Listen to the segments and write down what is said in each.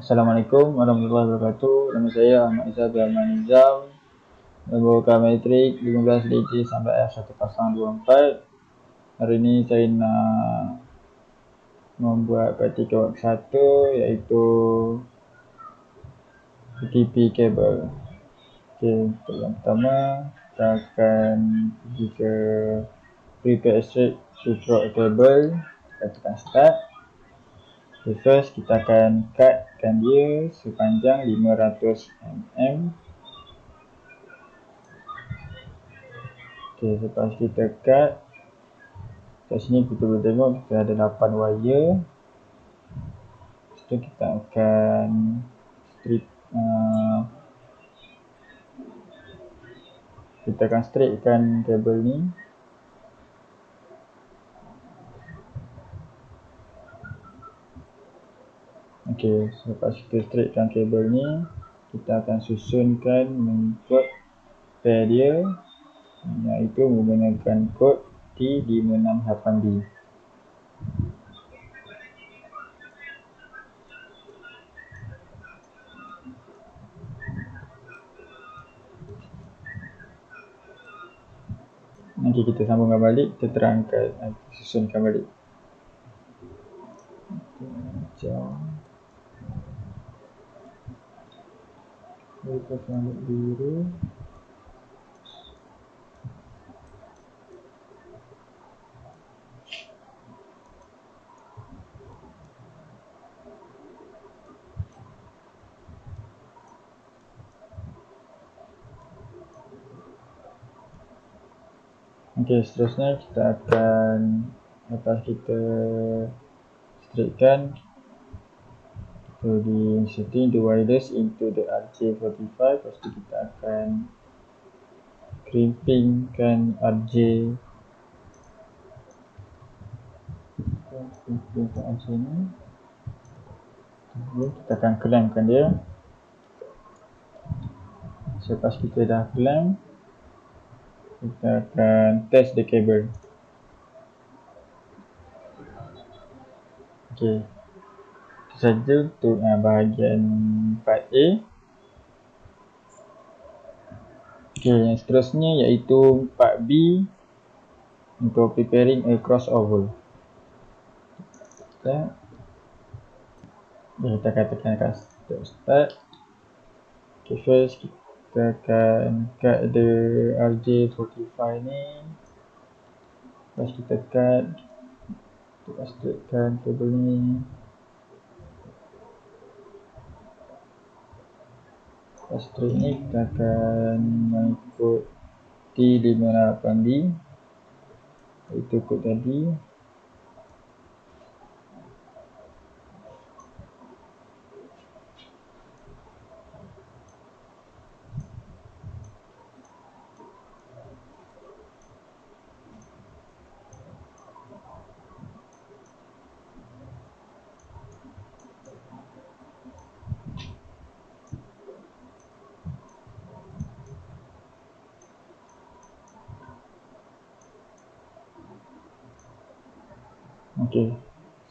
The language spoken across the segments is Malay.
Assalamualaikum warahmatullahi wabarakatuh. Nama saya Ahmad Izzah bin Ahmad Nizam. Membawakan matrik 15 DC sampai F1024. Hari ini saya nak membuat praktikal work 1 iaitu PTP kabel. Okey, untuk yang pertama kita akan pergi ke prepare straight to throat kabel. Kita tekan start. Okay, first kita akan cutkan dia sepanjang 500 mm. Okay, lepas kita cut, kat sini kita boleh tengok kita ada 8 wire. Lepas tu kita akan straightkan kabel ni. Okey, selepas kita straightkan kabel ni, kita akan susunkan mengikut pair dia, iaitu menggunakan kod T568B. Nanti kita sambungkan balik, kita terangkan, susunkan balik. Macam kita sambung biru. Okey, seterusnya kita akan, lepas kita straightkan, so di inserting the wires into the RJ45. Lepas tu kita akan crimpingkan RJ ni. Kita akan clampkan dia. Selepas kita dah clamp, kita akan test the cable. Okey, itu saja untuk bahagian part A. Okey, yang seterusnya iaitu part B untuk preparing a crossover. Kita akan tekan start. Okay, first kita akan cut the RJ45 ni. Lepas kita cut, kita straightkan kabel ni. Lepas straight ni kita akan mengikut T568B, itu kod tadi. Okey,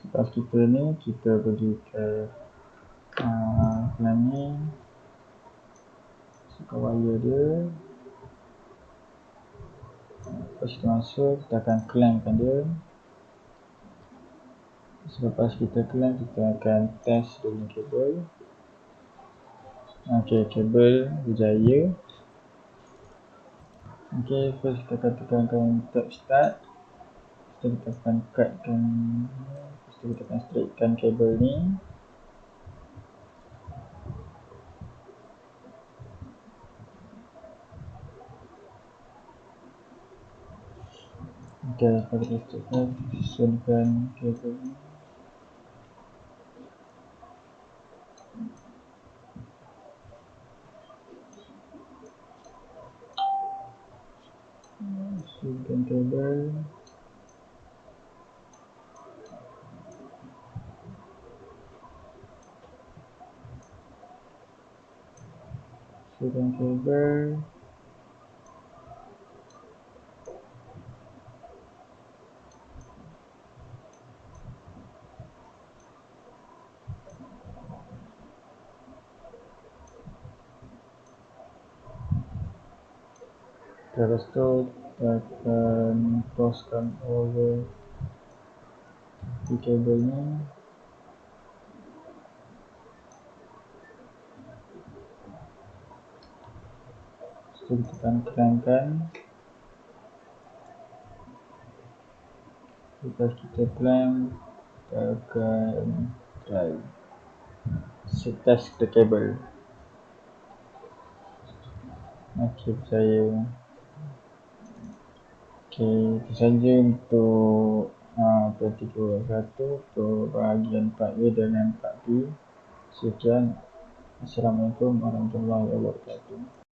lepas kita ni, kita pergi ke clamp ni, masukkan wire dia. Lepas kita masuk, kita akan clampkan dia. Selepas kita clamp, kita akan test dengan kabel. Okey, kabel berjaya. Okey, first kita akan tekankan tab start. Lepas tu kita akan cutkan, lepas tu kita akan straightkan kabel ni. Okey, lepas kita straightkan, susunkan kabel ni. Susunkan kabel. Susunkan kabel. Lepas tu kita akan crosskan over di kabelnya. So kita akan crankkan. Lepas kita clamp, kita akan try test the cable. Okey, percaya. Okey, itu saja untuk part 3.1 untuk bahagian part A dengan part B. Sekian. Assalamualaikum warahmatullahi wabarakatuh.